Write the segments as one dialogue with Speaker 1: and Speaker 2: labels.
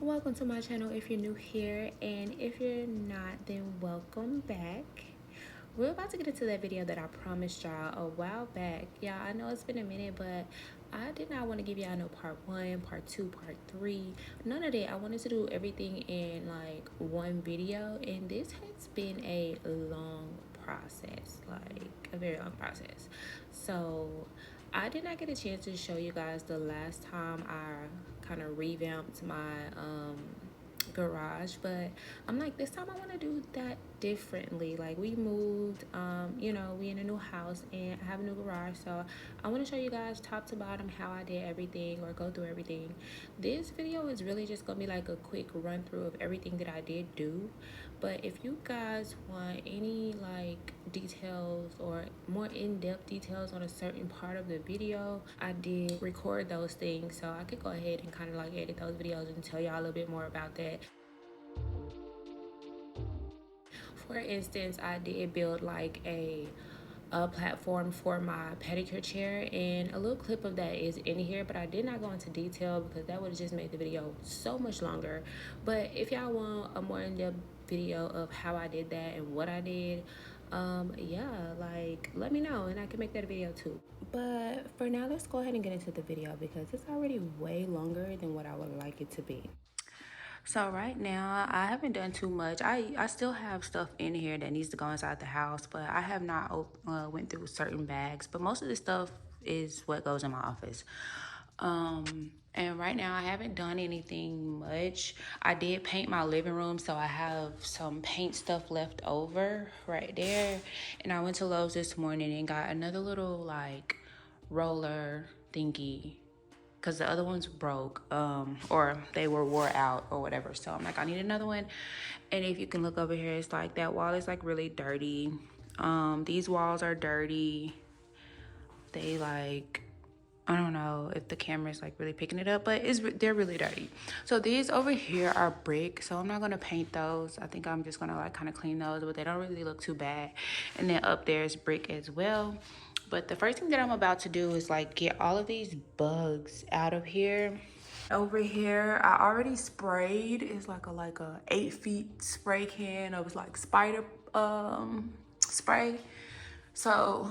Speaker 1: Welcome to my channel if you're new here, and if you're not, then welcome back. We're about to get into that video that I promised y'all a while back. Yeah, I know it's been a minute, but I did not want to give y'all no part 1, part 2, part 3, none of that. I wanted to do everything in like one video, and this has been a long process, like a very long process. So I did not get a chance to show you guys the last time I kind of revamped my garage, but I'm like, this time I want to do that differently. Like, we moved, we in a new house and I have a new garage, so I want to show you guys top to bottom how I did everything, or go through everything. This video is really just gonna be like a quick run through of everything that I did do. But if you guys want any like details or more in-depth details on a certain part of the video, I did record those things, so I could go ahead and kind of like edit those videos and tell y'all a little bit more about that. For instance, I did build like a platform for my pedicure chair, and a little clip of that is in here, but I did not go into detail because that would have just made the video so much longer. But if y'all want a more in-depth video of how I did that and what I did, yeah, like, let me know and I can make that a video too. But for now, let's go ahead and get into the video because it's already way longer than what I would like it to be. So right now, I haven't done too much. I still have stuff in here that needs to go inside the house, but I have not went through certain bags. But most of the stuff is what goes in my office. And right now I haven't done anything much. I did paint my living room, so I have some paint stuff left over right there. And I went to Lowe's this morning and got another little like roller thingy, because the other ones broke, or they were wore out or whatever. So I'm like, I need another one. And if you can look over here, it's like that wall is like really dirty. These walls are dirty. They like, I don't know if the camera is like really picking it up, but they're really dirty. So these over here are brick, so I'm not gonna paint those. I think I'm just gonna like kind of clean those, but they don't really look too bad. And then up there is brick as well. But the first thing that I'm about to do is like get all of these bugs out of here. Over here, I already sprayed. It's like a 8 feet spray can of like spider spray. So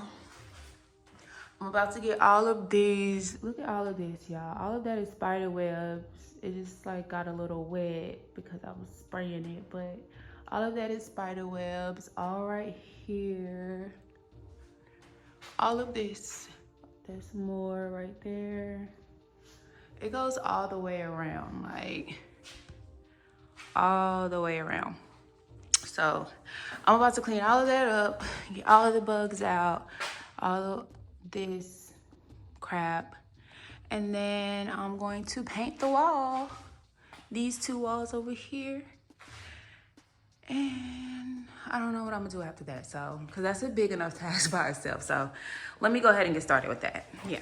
Speaker 1: I'm about to get all of these. Look at all of this, y'all. All of that is spider webs. It just like got a little wet because I was spraying it, but all of that is spider webs. All right here. All of this. There's more right there. It goes all the way around, like all the way around. So I'm about to clean all of that up, get all of the bugs out, all of this crap. And then I'm going to paint the wall, these two walls over here. And I don't know what I'm gonna do after that, so, because that's a big enough task by itself. So let me go ahead and get started with that. Yeah.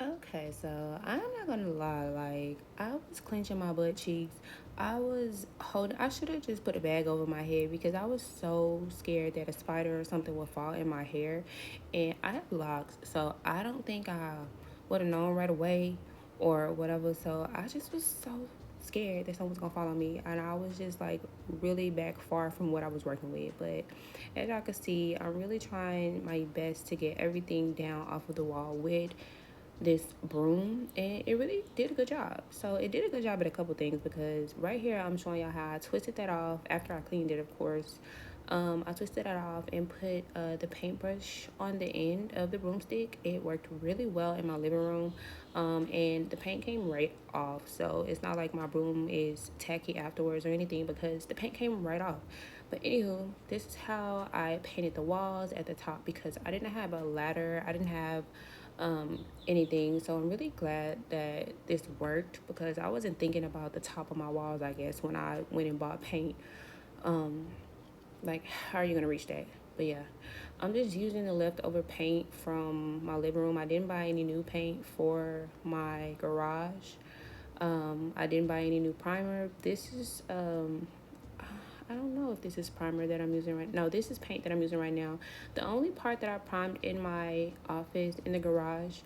Speaker 1: Okay, so I'm not gonna lie, like, I was clenching my butt cheeks. I should have just put a bag over my head because I was so scared that a spider or something would fall in my hair. And I have locks, so I don't think I would have known right away or whatever. So I just was so scared that someone was gonna fall on me, and I was just like really back far from what I was working with. But as y'all can see, I'm really trying my best to get everything down off of the wall with this broom, and it really did a good job. So it did a good job at a couple things, because right here I'm showing y'all how I twisted that off after I cleaned it, of course. I twisted that off and put the paintbrush on the end of the broomstick. It worked really well in my living room, and the paint came right off. So it's not like my broom is tacky afterwards or anything, because the paint came right off. But anywho, this is how I painted the walls at the top, because I didn't have a ladder. I didn't have anything. So I'm really glad that this worked, because I wasn't thinking about the top of my walls, I guess, when I went and bought paint. Like, how are you gonna reach that? But yeah, I'm just using the leftover paint from my living room. I didn't buy any new paint for my garage. I didn't buy any new primer. This is I don't know if this is primer that I'm using right now. No, this is paint that I'm using right now. The only part that I primed in my office, in the garage,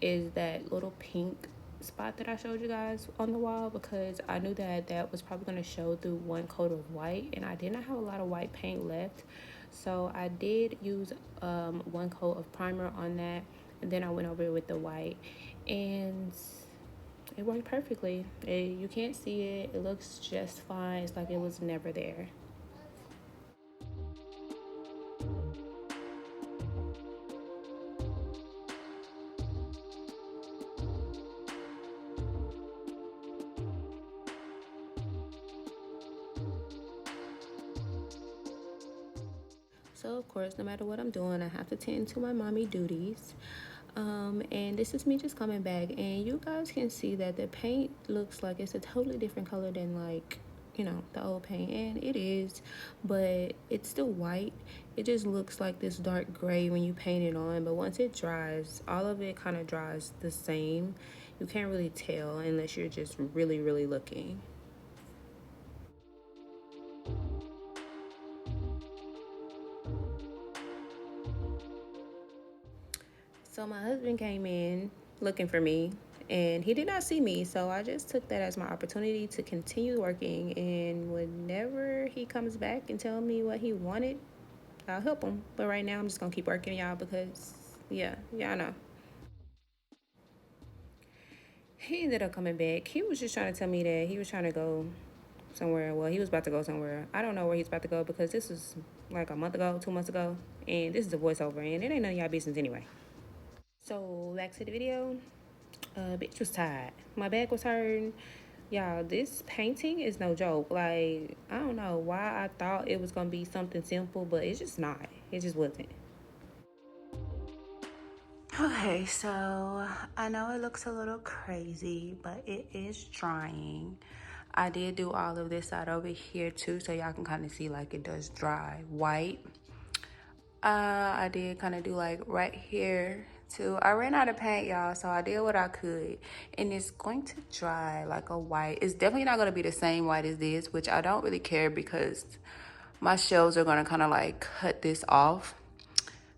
Speaker 1: is that little pink spot that I showed you guys on the wall, because I knew that that was probably going to show through one coat of white, and I did not have a lot of white paint left. So I did use one coat of primer on that, and then I went over it with the white, and it worked perfectly. You can't see it. It looks just fine. It's like it was never there. So of course, no matter what I'm doing, I have to tend to my mommy duties. And this is me just coming back, and you guys can see that the paint looks like it's a totally different color than, like, you know, the old paint, and it is, but it's still white. It just looks like this dark gray when you paint it on, but once it dries, all of it kind of dries the same. You can't really tell unless you're just really, really looking. So my husband came in looking for me, and he did not see me, so I just took that as my opportunity to continue working, and whenever he comes back and tell me what he wanted, I'll help him. But right now I'm just gonna keep working, y'all, because yeah, y'all know. He ended up coming back. He was just trying to tell me that he was trying to go somewhere. Well, he was about to go somewhere. I don't know where he's about to go, because this was like a month ago, 2 months ago, and this is a voiceover, and it ain't none of y'all business anyway. So back to the video. Bitch was tired. My back was hurting. Y'all, this painting is no joke. Like, I don't know why I thought it was gonna be something simple, but it's just not. It just wasn't. Okay, so I know it looks a little crazy, but it is drying. I did do all of this side over here too, so y'all can kind of see like it does dry white. I did kind of do like right here too. I ran out of paint, y'all, so I did what I could, and it's going to dry like a white. It's definitely not going to be the same white as this, which I don't really care because my shelves are going to kind of like cut this off.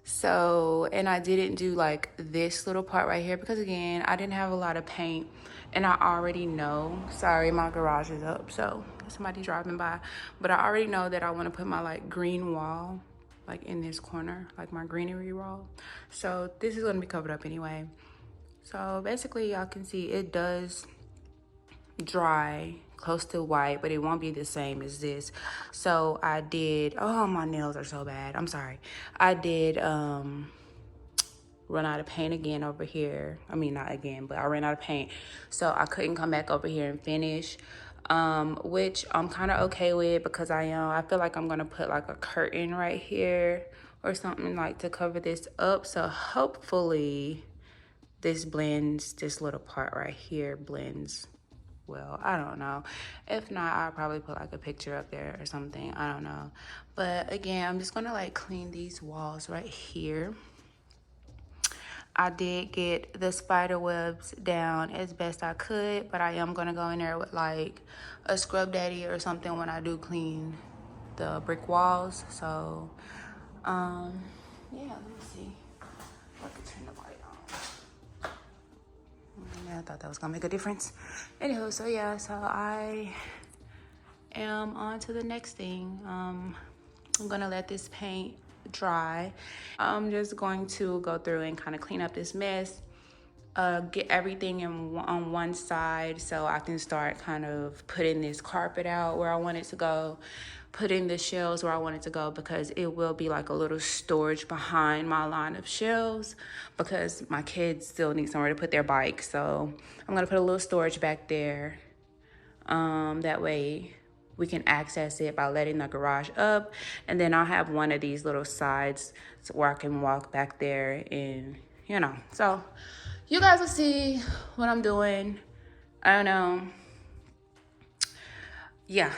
Speaker 1: So, and I didn't do like this little part right here because again, I didn't have a lot of paint, and I already know, sorry, my garage is up, so somebody driving by, but I already know that I want to put my like green wall like in this corner, like my greenery wall. So this is going to be covered up anyway. So basically y'all can see it does dry close to white, but it won't be the same as this. So I did, oh, my nails are so bad, I'm sorry. I did run out of paint again over here. I mean, not again, but I ran out of paint, so I couldn't come back over here and finish, which I'm kind of okay with, because I feel like I'm gonna put like a curtain right here or something like to cover this up. So hopefully this blends, this little part right here blends well. I don't know. If not, I'll probably put like a picture up there or something. I don't know. But again, I'm just gonna like clean these walls right here. I did get the spider webs down as best I could, but I am gonna go in there with like a scrub daddy or something when I do clean the brick walls. So yeah, let me see if I can turn the light on. Yeah, I thought that was gonna make a difference. Anywho, so yeah, so I am on to the next thing. I'm gonna let this paint dry. I'm just going to go through and kind of clean up this mess, get everything on one side so I can start kind of putting this carpet out where I want it to go, putting the shelves where I want it to go, because it will be like a little storage behind my line of shelves because my kids still need somewhere to put their bikes. So I'm gonna put a little storage back there. That way we can access it by letting the garage up, and then I'll have one of these little sides where I can walk back there, and you know, so you guys will see what I'm doing. I don't know. Yeah.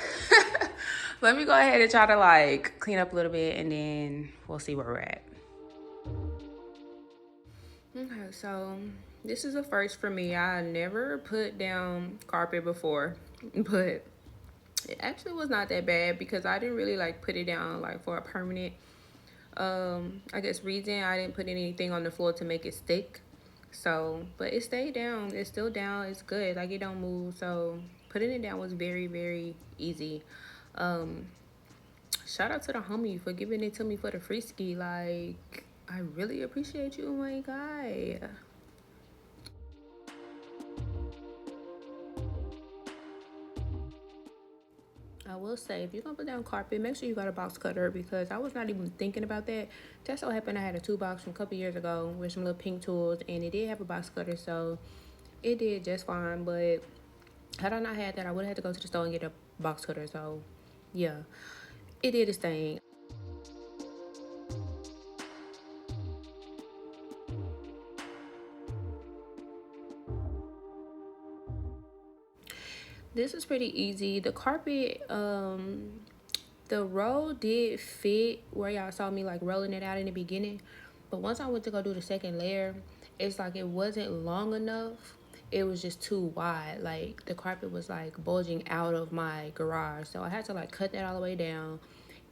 Speaker 1: Let me go ahead and try to like clean up a little bit, and then we'll see where we're at. Okay, so this is a first for me. I never put down carpet before, but it actually was not that bad because I didn't really like put it down like for a permanent I guess reason. I didn't put anything on the floor to make it stick. So, but it stayed down. It's still down. It's good. Like it don't move. So putting it down was very, very easy. Um, Shout out to the homie for giving it to me for the free ski. Like I really appreciate you, my guy. I will say, if you're gonna put down carpet, make sure you got a box cutter because I was not even thinking about that. Just so happened I had a tool box from a couple years ago with some little pink tools, and it did have a box cutter, so it did just fine. But had I not had that, I would have had to go to the store and get a box cutter. So, yeah, it did its thing. This is pretty easy. The carpet, the roll did fit where y'all saw me like rolling it out in the beginning, but once I went to go do the second layer, it's like it wasn't long enough. It was just too wide. Like the carpet was like bulging out of my garage, so I had to like cut that all the way down.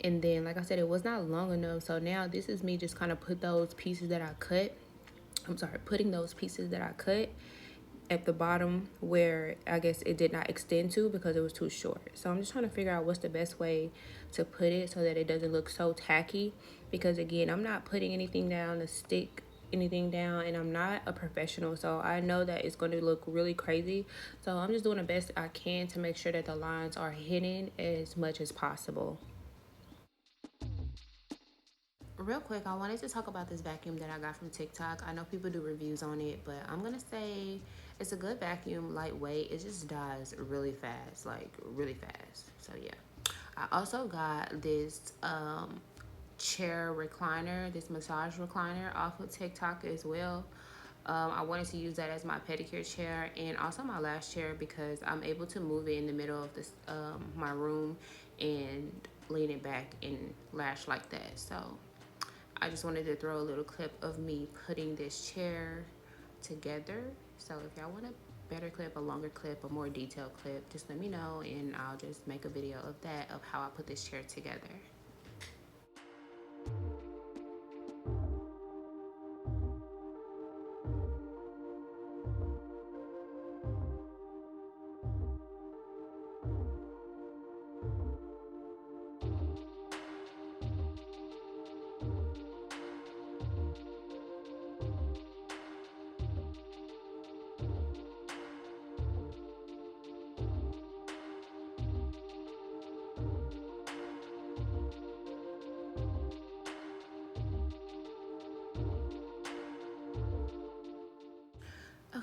Speaker 1: And then, like I said, it was not long enough. So now this is me just kind of put those pieces that I cut. I'm sorry, putting those pieces that I cut at the bottom where I guess it did not extend to because it was too short. So I'm just trying to figure out what's the best way to put it so that it doesn't look so tacky. Because again, I'm not putting anything down to stick anything down, and I'm not a professional, so I know that it's going to look really crazy. So I'm just doing the best I can to make sure that the lines are hidden as much as possible. Real quick, I wanted to talk about this vacuum that I got from TikTok. I know people do reviews on it, but I'm gonna say it's a good vacuum, lightweight. It just dies really fast, like really fast. So yeah. I also got this chair recliner, this massage recliner off of TikTok as well. I wanted to use that as my pedicure chair and also my lash chair because I'm able to move it in the middle of this my room and lean it back and lash like that. So I just wanted to throw a little clip of me putting this chair together. So if y'all want a better clip, a longer clip, a more detailed clip, just let me know and I'll just make a video of that, of how I put this chair together.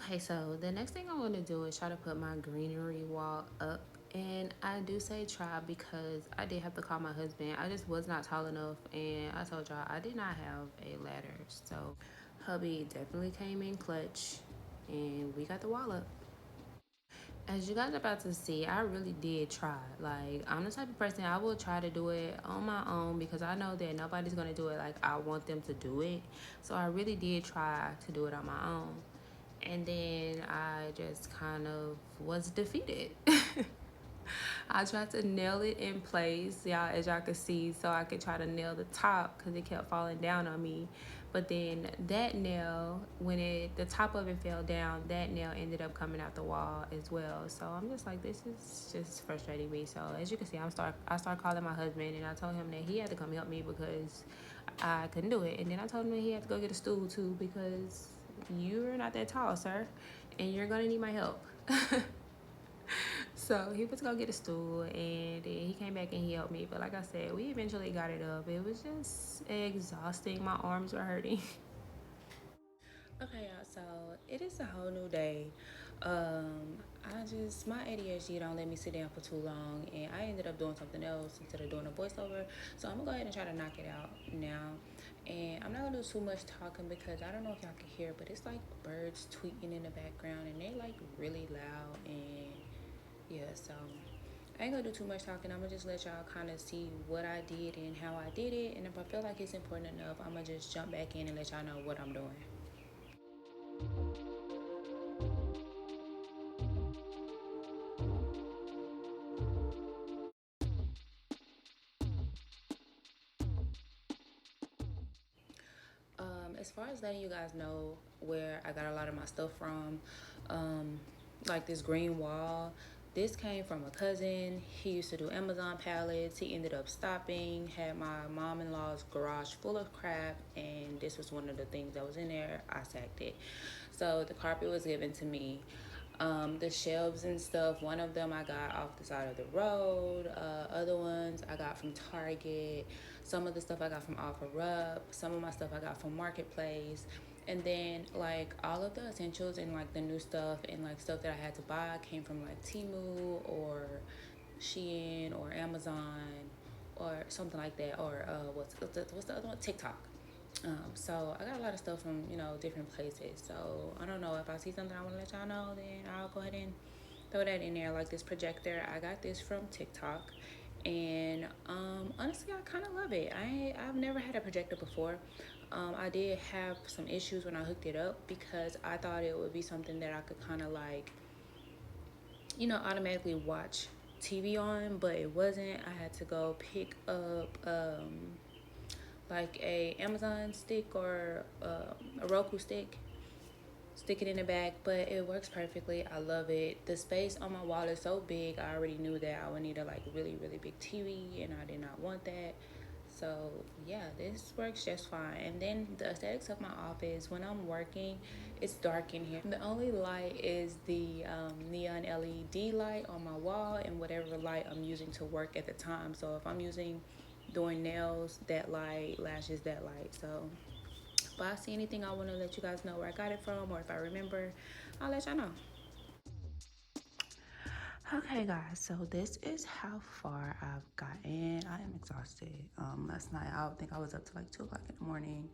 Speaker 1: Okay, so the next thing I want to do is try to put my greenery wall up. And I do say try because I did have to call my husband. I just was not tall enough, and I told y'all I did not have a ladder. So hubby definitely came in clutch, and we got the wall up. As you guys are about to see, I really did try. Like, I'm the type of person I will try to do it on my own because I know that nobody's gonna do it like I want them to do it. So I really did try to do it on my own. And then I just kind of was defeated. I tried to nail it in place, y'all, as y'all could see, so I could try to nail the top because it kept falling down on me. But then that nail, when the top of it fell down, that nail ended up coming out the wall as well. So I'm just like, this is just frustrating me. So as you can see, I started calling my husband, and I told him that he had to come help me because I couldn't do it. And then I told him that he had to go get a stool too because you're not that tall, sir, and you're gonna need my help. So he went to go get a stool, and then he came back and he helped me. But like I said, we eventually got it up. It was just exhausting. My arms were hurting. Okay, y'all, so it is a whole new day. My ADHD don't let me sit down for too long, and I ended up doing something else instead of doing a voiceover. So I'm gonna go ahead and try to knock it out now. And I'm not gonna do too much talking because I don't know if y'all can hear, but it's like birds tweeting in the background, and they like really loud. And yeah, so I ain't gonna do too much talking. I'm gonna just let y'all kind of see what I did and how I did it. And if I feel like it's important enough, I'm gonna just jump back in and let y'all know what I'm doing. as far as letting you guys know where I got a lot of my stuff from, like this green wall, this came from a cousin. He used to do Amazon pallets. He ended up stopping, had my mom-in-law's garage full of crap, and this was one of the things that was in there. I sacked it. So the carpet was given to me. The shelves and stuff, one of them I got off the side of the road. Other ones I got from Target. Some of the stuff I got from OfferUp. Some of my stuff I got from Marketplace. And then like all of the essentials and like the new stuff and like stuff that I had to buy came from like Temu or Shein or Amazon or something like that, or what's the other one, TikTok. So I got a lot of stuff from, you know, different places. So I don't know, if I see something I want to let y'all know, then I'll go ahead and throw that in there. Like this projector, I got this from TikTok, and honestly I kind of love it. I've never had a projector before. I did have some issues when I hooked it up because I thought it would be something that I could kind of like, you know, automatically watch TV on, but it wasn't. I had to go pick up like a Amazon stick or a Roku stick, stick it in the back, but it works perfectly. I love it. The space on my wall is so big. I already knew that I would need a like really big TV, and I did not want that. So yeah, this works just fine. And then the aesthetics of my office, when I'm working, it's dark in here. The only light is the neon LED light on my wall and whatever light I'm using to work at the time. So if I'm doing nails, that light, lashes, that light. So if I see anything, I want to let you guys know where I got it from, or if I remember, I'll let y'all know. Okay guys, so this is how far I've gotten. I am exhausted. Last night I think I was up to like 2 o'clock in the morning.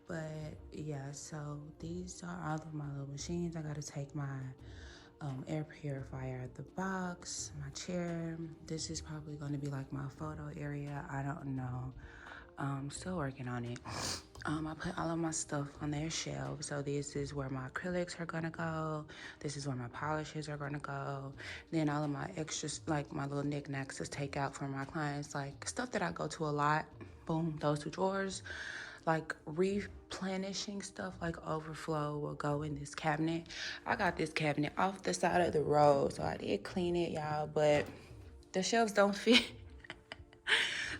Speaker 1: But yeah, so these are all of my little machines. I gotta take my air purifier at the box, my chair. This is probably gonna be like my photo area. I don't know. Still working on it. I put all of my stuff on their shelves. So this is where my acrylics are gonna go. This is where my polishes are gonna go. Then all of my extras, like my little knickknacks to take out for my clients, like stuff that I go to a lot. Boom, those 2 drawers. Like replenishing stuff, like overflow, will go in this cabinet. I got this cabinet off the side of the road, so I did clean it, y'all, but the shelves don't fit.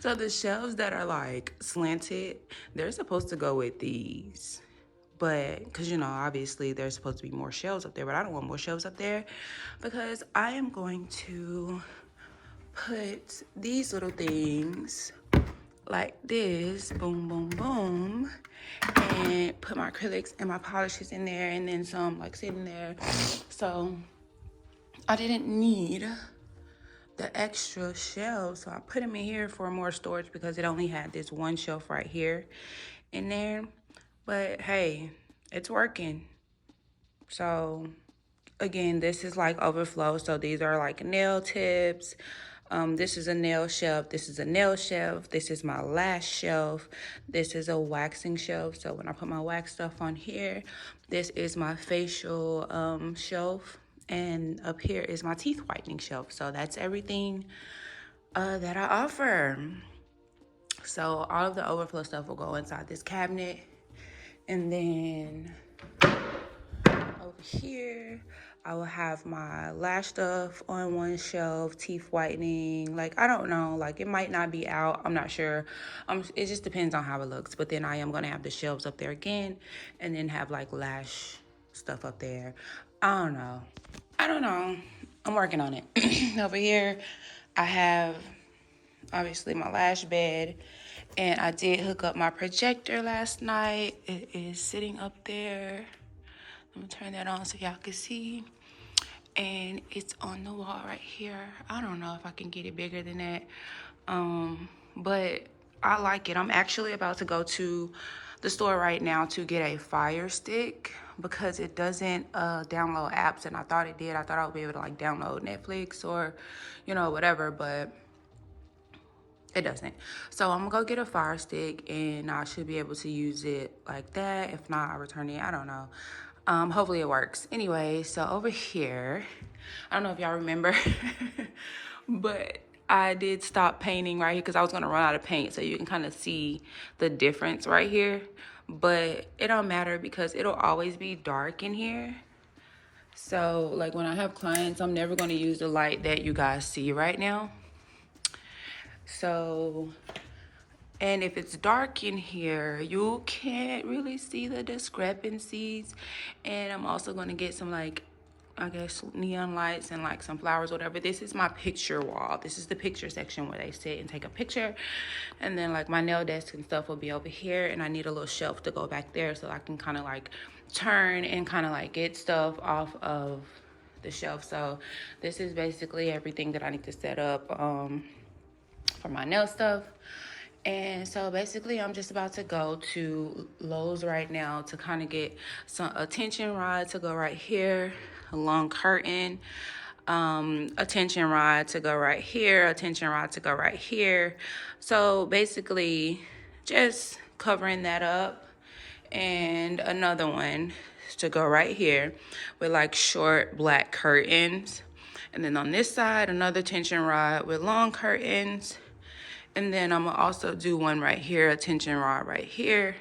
Speaker 1: So the shelves that are like slanted, they're supposed to go with these. But, because, you know, obviously there's supposed to be more shelves up there, but I don't want more shelves up there because I am going to put these little things like this, boom, boom, boom, and put my acrylics and my polishes in there, and then some like sitting there. So I didn't need the extra shelves, so I put them in here for more storage because it only had this one shelf right here in there. But hey, it's working. So again, this is like overflow. So these are like nail tips. This is a nail shelf. This is a nail shelf. This is my lash shelf. This is a waxing shelf. So when I put my wax stuff on here, this is my facial shelf. And up here is my teeth whitening shelf. So that's everything that I offer. So all of the overflow stuff will go inside this cabinet. And then over here, I will have my lash stuff on one shelf, teeth whitening. Like, I don't know, like it might not be out. I'm not sure. It just depends on how it looks. But then I am going to have the shelves up there again and then have like lash stuff up there. I don't know. I'm working on it. Over here, I have obviously my lash bed, and I did hook up my projector last night. It is sitting up there. Let me turn that on so y'all can see. And it's on the wall right here. I don't know if I can get it bigger than that. But I like it. I'm actually about to go to the store right now to get a Fire Stick because it doesn't download apps, and I thought it did. I thought I would be able to like download Netflix or, you know, whatever, but it doesn't. So I'm gonna go get a Fire Stick, and I should be able to use it like that. If not, I'll return it. I don't know. Hopefully it works. Anyway, so over here, I don't know if y'all remember, but
Speaker 2: I did stop painting right here because I was going to run out of paint, so you can kind of see the difference right here. But it don't matter because it'll always be dark in here. So like when I have clients, I'm never going to use the light that you guys see right now. So, and if it's dark in here, you can't really see the discrepancies. And I'm also going to get some, like, I guess neon lights and like some flowers, whatever. This is my picture wall. This is the picture section where they sit and take a picture. And then like my nail desk and stuff will be over here, and I need a little shelf to go back there so I can kind of like turn and kind of like get stuff off of the shelf. So this is basically everything that I need to set up for my nail stuff. And so basically I'm just about to go to Lowe's right now to kind of get a tension rod to go right here, a long curtain, a tension rod to go right here, a tension rod to go right here. So basically just covering that up, and another one to go right here with like short black curtains. And then on this side, another tension rod with long curtains. And then I'm gonna also do one right here, a tension rod right here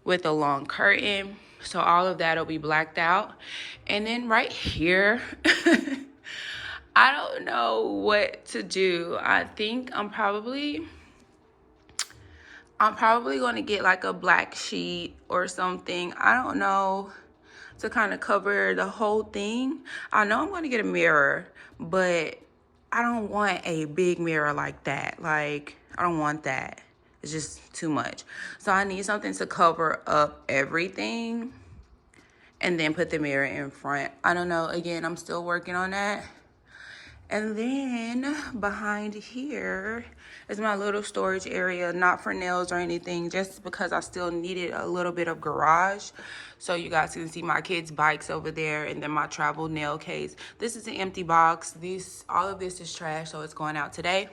Speaker 2: with a long curtain. So all of that will be blacked out. And then right here, I don't know what to do. I think I'm probably gonna get like a black sheet or something. I don't know, to kind of cover the whole thing. I know I'm gonna get a mirror, but I don't want a big mirror like that. Like, I don't want that. It's just too much. So I need something to cover up everything and then put the mirror in front. I don't know. Again, I'm still working on that. And then behind here is my little storage area, not for nails or anything, just because I still needed a little bit of garage. So you guys can see my kids' bikes over there, and then my travel nail case. This is an empty box. All of this is trash, so it's going out today.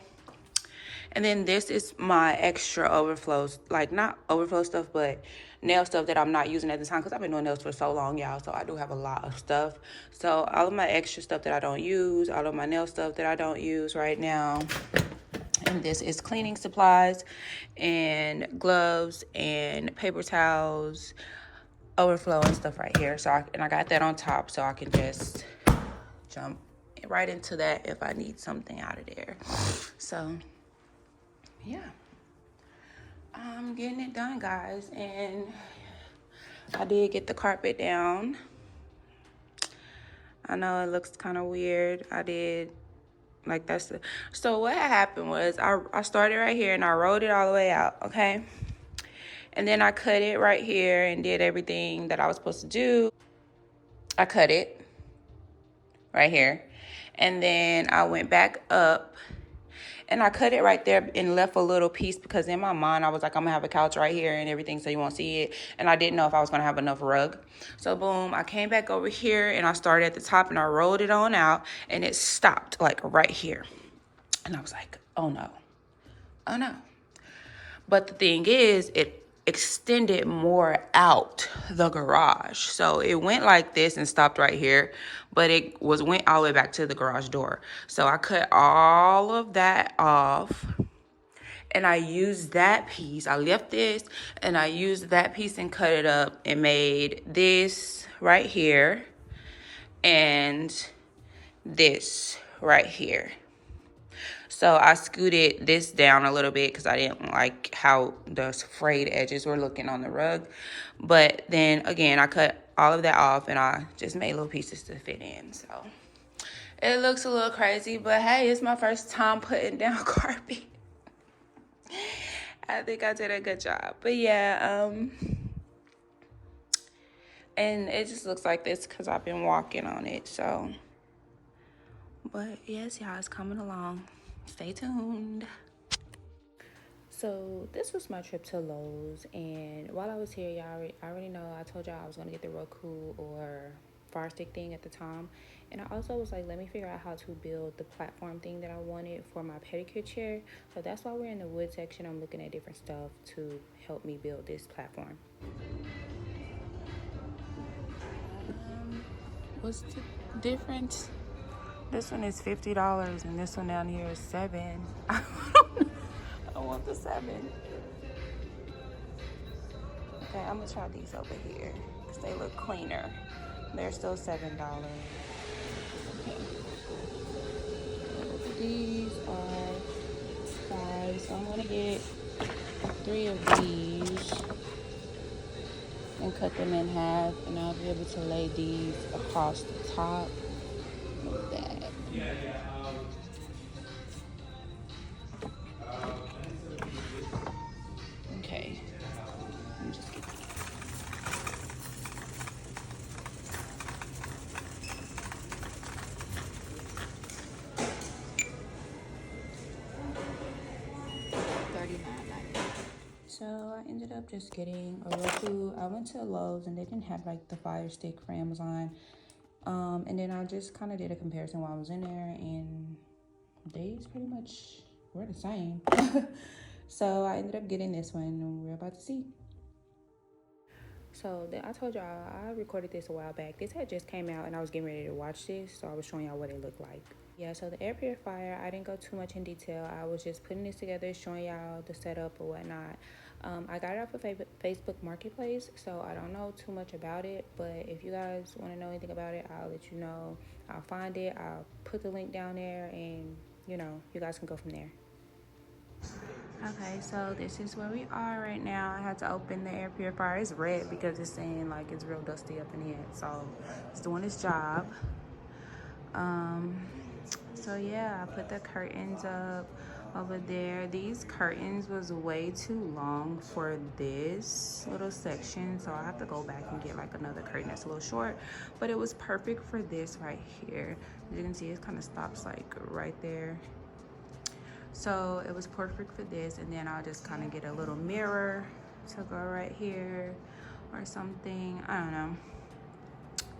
Speaker 2: And then this is my extra overflows, like not overflow stuff, but nail stuff that I'm not using at the time because I've been doing nails for so long, y'all. So I do have a lot of stuff. So all of my extra stuff that I don't use, all of my nail stuff that I don't use right now. And this is cleaning supplies and gloves and paper towels, overflow and stuff right here. So I got that on top so I can just jump right into that if I need something out of there. So yeah, I'm getting it done, guys. And I did get the carpet down. I know it looks kind of weird. I did, like, so what happened was I started right here and I rolled it all the way out, okay? And then I cut it right here and did everything that I was supposed to do. I cut it right here. And then I went back up and I cut it right there and left a little piece because in my mind, I was like, I'm gonna have a couch right here and everything so you won't see it. And I didn't know if I was gonna have enough rug. So boom, I came back over here and I started at the top and I rolled it on out and it stopped like right here. And I was like, oh no, oh no. But the thing is, it extended more out the garage. So it went like this and stopped right here, but it went all the way back to the garage door. So I cut all of that off and I used that piece. I left this and I used that piece and cut it up and made this right here and this right here. So I scooted this down a little bit because I didn't like how the frayed edges were looking on the rug. But then again, I cut all of that off and I just made little pieces to fit in. So it looks a little crazy, but hey, it's my first time putting down carpet. I think I did a good job. But yeah, and it just looks like this because I've been walking on it. So, but yes, y'all, it's coming along. Stay tuned.
Speaker 1: So this was my trip to Lowe's, and while I was here, y'all, I already know I told y'all I was gonna get the Roku or Fire Stick thing at the time, and I also was like, let me figure out how to build the platform thing that I wanted for my pedicure chair. So that's why we're in the wood section. I'm looking at different stuff to help me build this platform.
Speaker 2: What's the difference? This one is $50 and this one down here is $7. I want the 7. Okay, I'm gonna try these over here because they look cleaner. They're still $7. Okay. These are 5, so I'm gonna get 3 of these and cut them in half, and I'll be able to lay these across the top of that. Okay. Let me just get these. So I ended up just getting a Roku. I went to Lowe's and they didn't have like the Fire Stick for Amazon. And then I just kind of did a comparison while I was in there, and these pretty much were the same. So I ended up getting this one, and we're about to see. So I told y'all I recorded this a while back. This had just came out and I was getting ready to watch this, so I was showing y'all what it looked like. Yeah, so the air purifier, I didn't go too much in detail. I was just putting this together, showing y'all the setup or whatnot. I got it off of Facebook Marketplace, so I don't know too much about it, but if you guys want to know anything about it, I'll let you know. I'll find it, I'll put the link down there, and you know, you guys can go from there. Okay, so this is where we are right now. I had to open the air purifier. It's red because it's saying like it's real dusty up in here, so it's doing its job. So yeah, I put the curtains up over there. These curtains was way too long for this little section, so I have to go back and get like another curtain that's a little short, but it was perfect for this right here. As you can see, it kind of stops like right there. So it was perfect for this, and then I'll just kind of get a little mirror to go right here or something. I don't know.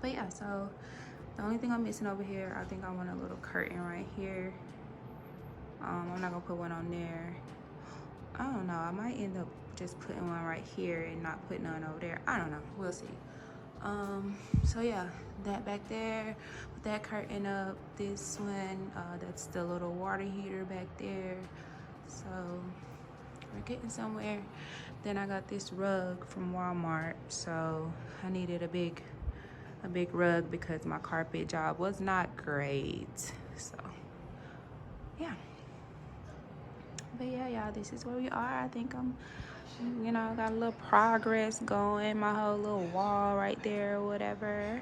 Speaker 2: But yeah, so the only thing I'm missing over here, I think I want a little curtain right here. I'm not gonna put one on there. I don't know. I might end up just putting one right here and not putting none over there. I don't know. We'll see. So yeah, that back there, put that curtain up. This one, that's the little water heater back there. So we're getting somewhere. Then I got this rug from Walmart. So I needed a big rug because my carpet job was not great. So yeah. But yeah, y'all, this is where we are. I think I'm, you know, got a little progress going. My whole little wall right there or whatever.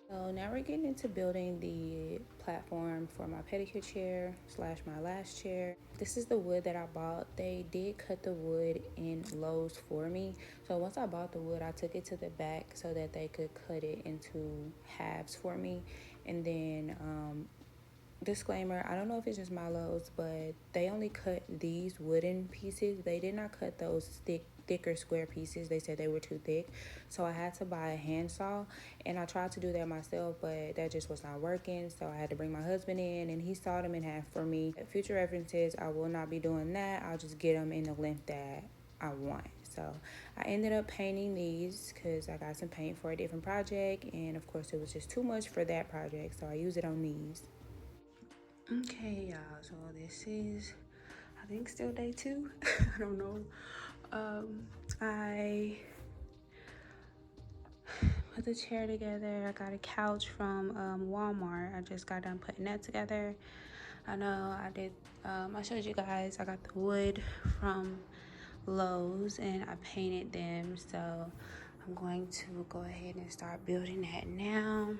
Speaker 2: So now we're getting into building the platform for my pedicure chair slash my last chair. This is the wood that I bought. They did cut the wood in Lowe's for me. So once I bought the wood, I took it to the back so that they could cut it into halves for me. And then disclaimer, I don't know if it's just my Lowe's, but they only cut these wooden pieces. They did not cut those thicker square pieces. They said they were too thick, so I had to buy a handsaw, and I tried to do that myself, but that just was not working. So I had to bring my husband in, and he sawed them in half for me. At future references, I will not be doing that. I'll just get them in the length that I want. So I ended up painting these because I got some paint for a different project, and of course it was just too much for that project, so I use it on these. Okay, y'all, so this is, I think, still day 2. I don't know. I put the chair together. I got a couch from Walmart. I just got done putting that together. I know I did, I showed you guys, I got the wood from Lowe's and I painted them. So I'm going to go ahead and start building that now.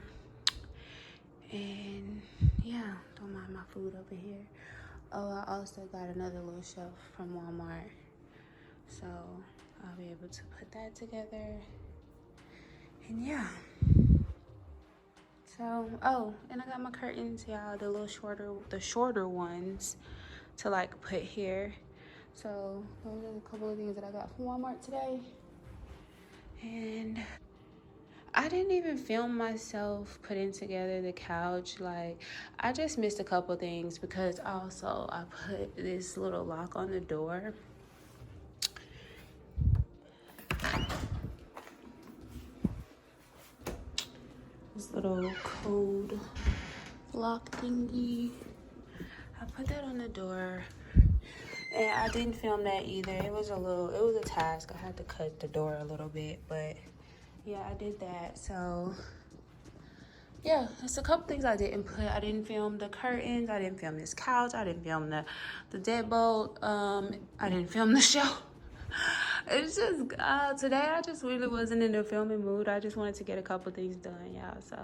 Speaker 2: And yeah, don't mind my food over here. Oh, I also got another little shelf from Walmart, so I'll be able to put that together. And yeah, so oh, and I got my curtains, y'all, the shorter ones to like put here. So those are a couple of things that I got from Walmart today. And I didn't even film myself putting together the couch. Like, I just missed a couple things because also I put this little lock on the door. This little code lock thingy. I put that on the door. And I didn't film that either. It was a task. I had to cut the door a little bit, but yeah, I did that. So yeah, it's a couple things I didn't put. I didn't film the curtains. I didn't film this couch. I didn't film the deadbolt. I didn't film the show. It's just today I just really wasn't in the filming mood. I just wanted to get a couple things done, y'all. So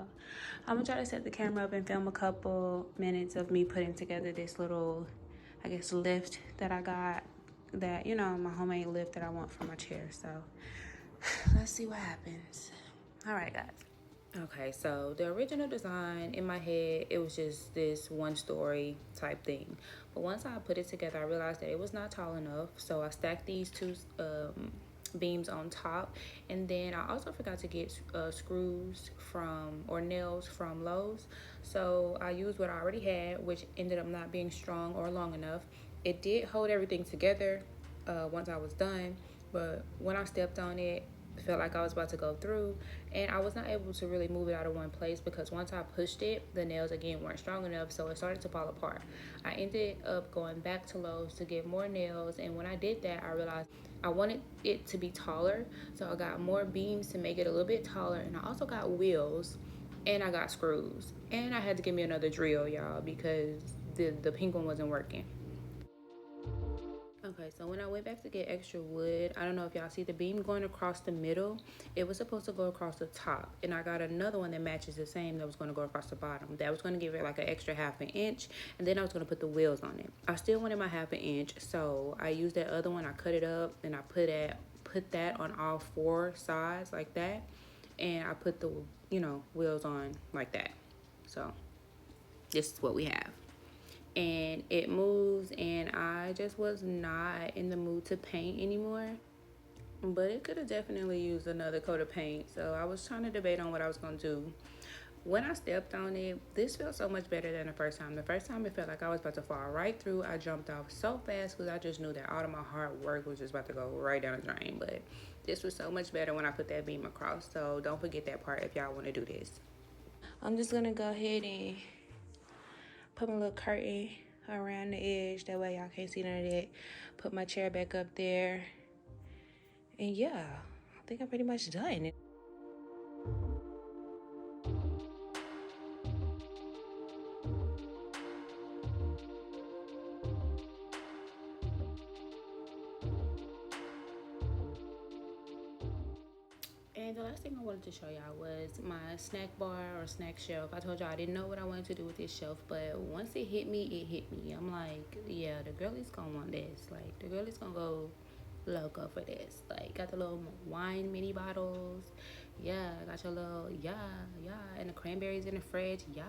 Speaker 2: I'm gonna try to set the camera up and film a couple minutes of me putting together this little, I guess, lift that I got. That, you know, my homemade lift that I want for my chair. So let's see what happens. All right, guys. Okay, so the original design in my head, it was just this one story type thing. But once I put it together, I realized that it was not tall enough. So I stacked these two beams on top. And then I also forgot to get screws or nails from Lowe's. So I used what I already had, which ended up not being strong or long enough. It did hold everything together once I was done. But when I stepped on it, felt like I was about to go through, and I was not able to really move it out of one place because once I pushed it, the nails again weren't strong enough, so it started to fall apart. I ended up going back to Lowe's to get more nails, and when I did that, I realized I wanted it to be taller, so I got more beams to make it a little bit taller, and I also got wheels, and I got screws, and I had to give me another drill, y'all, because the pink one wasn't working. Okay, so when I went back to get extra wood, I don't know if y'all see the beam going across the middle. It was supposed to go across the top, and I got another one that matches the same that was going to go across the bottom. That was going to give it like an extra half an inch, and then I was going to put the wheels on it. I still wanted my half an inch, so I used that other one. I cut it up, and I put that on all four sides like that, and I put the wheels on like that. So this is what we have. And it moves, and I just was not in the mood to paint anymore, but it could have definitely used another coat of paint. So I was trying to debate on what I was going to do. When I stepped on it, this felt so much better than the first time. The first time it felt like I was about to fall right through. I jumped off so fast because I just knew that all of my hard work was just about to go right down the drain. But this was so much better when I put that beam across. So don't forget that part if y'all want to do this. I'm just going to go ahead and put my little curtain around the edge. That way y'all can't see none of that. Put my chair back up there. And yeah, I think I'm pretty much done. And the last thing I wanted to show y'all was my snack bar or snack shelf. I told y'all I didn't know what I wanted to do with this shelf, but once it hit me, it hit me. I'm like, yeah, the girl is gonna want this. Like, the girl is gonna go loco for this. Like, got the little wine mini bottles. Yeah, got your little, yeah, and the cranberries in the fridge. Yeah.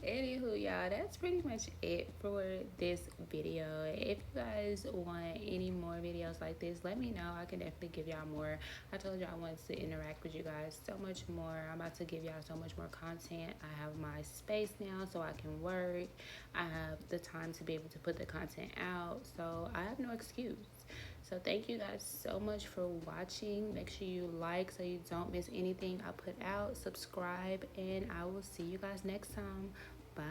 Speaker 2: Anywho, y'all, that's pretty much it for this video. If you guys want any more videos like this, let me know. I can definitely give y'all more. I told y'all I wanted to interact with you guys so much more. I'm about to give y'all so much more content. I have my space now so I can work. I have the time to be able to put the content out, so I have no excuse. So thank you guys so much for watching. Make sure you like so you don't miss anything I put out. Subscribe, and I will see you guys next time. Bye.